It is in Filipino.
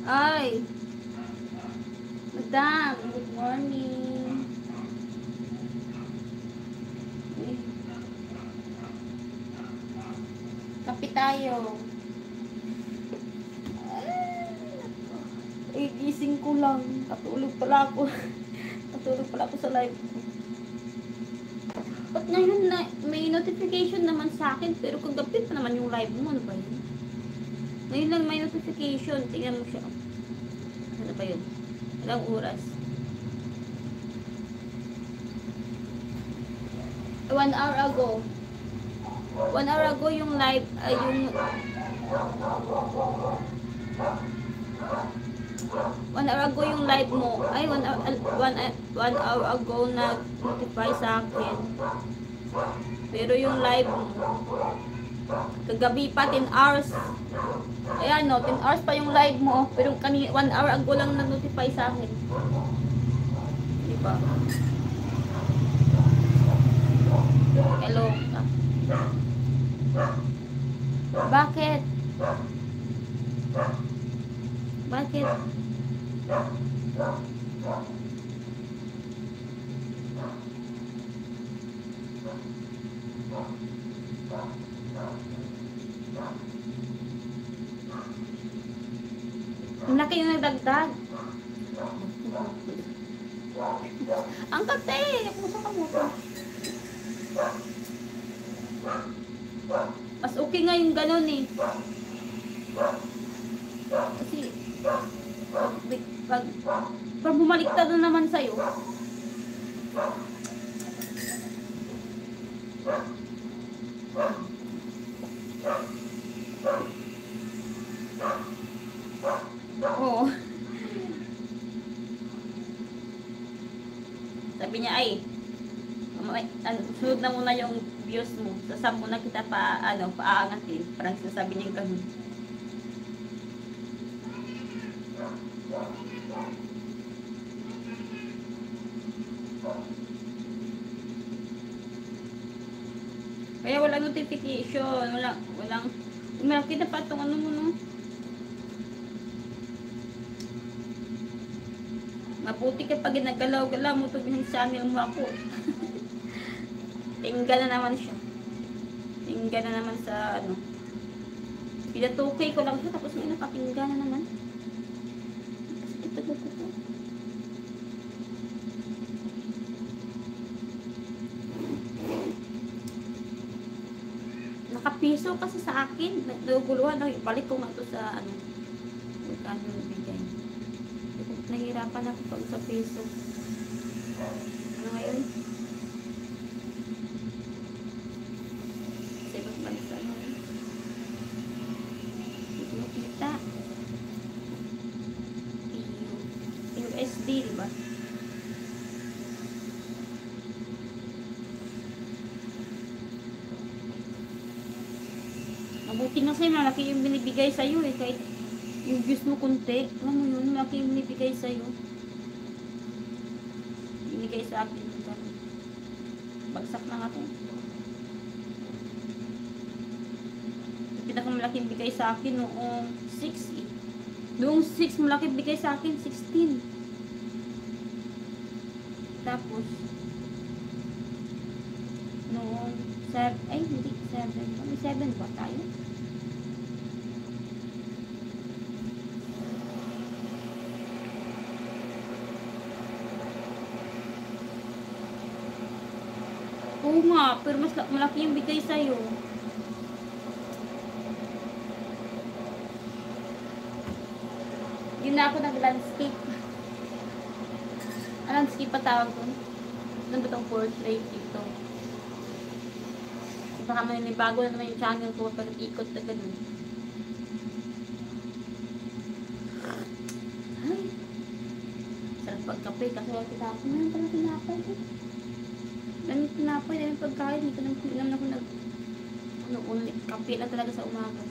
Ay, madam, good morning. Uy, kape tayo. Ay, gising ko lang. Katulog pala ako. Katulog pala ako sa live ko. Ba't ngayon na may notification naman sa akin, pero kagabi pa naman yung live mo. Ano ba yun? Ngayon lang may notification. Tingnan mo siya. Ano ba yun? Ilang oras? 1 hour ago. 1 hour ago yung live, yung 1 hour ago yung live mo. Ay, 1 hour ago nag-notify sa akin. Pero yung live mo, kagabi pa, 10 hours. Ayan, no, 10 hours pa yung live mo. Pero 1 hour ago lang nag-notify sa akin. Diba? Hello. Bakit? Bakit? Ang laki yung nagdagdag. Ang kate! Puso ka mo to. Mas okay nga yung ganun eh. Kasi pag bumaliktad na naman sa'yo. Oo. Sabi niya ay sunod na muna yung views mo. Sasab mo na kita paangatin. Parang sasabi niya ganun. Kaya walang notification, walang malaki na pa itong ano mo, no? Maputi ka pag ginagalaw-galaw mo itong yung channel mo ako. Tingga na naman siya. Tingga na naman sa ano. Pinatukay ko lang siya, tapos may nakatingga na naman. Ito. Nakapiso kasi sa akin. Naguguluhan lang. Balik ko nga ito sa ano. Magkano nabigay. Nahirapan ako pag sa piso. Ano ngayon? Sa ibang bansa na. Hindi mo kita. USD, diba? Mabuti na sa'yo, malaki yung binibigay sa'yo eh. Kahit yung views mo kunti, alam mo yun, malaki yung binibigay sa'yo. Binigay sa akin. Bagsak na nga ito. Yung pinakamalaking bigay sa akin noong 6 eh. Noong 6, malaki bigay sa akin, 16. Tapos, noong 7, ay hindi, 7. May 7 ba tayo? Oo nga, pero mas malaki yung bigay sa'yo. Yun na ako nag-landscape. Landscape pa tawag doon. Doon ba itong portrait dito? Baka maninibago na naman yung channel ko pag ikot na ganun. Ay, sarap pagkape kasi wala tinapay. Meron pala tinapay eh. Daming tinapay, daming pagkain. Hindi ko naman ako ulit. Kape lang talaga sa umaga.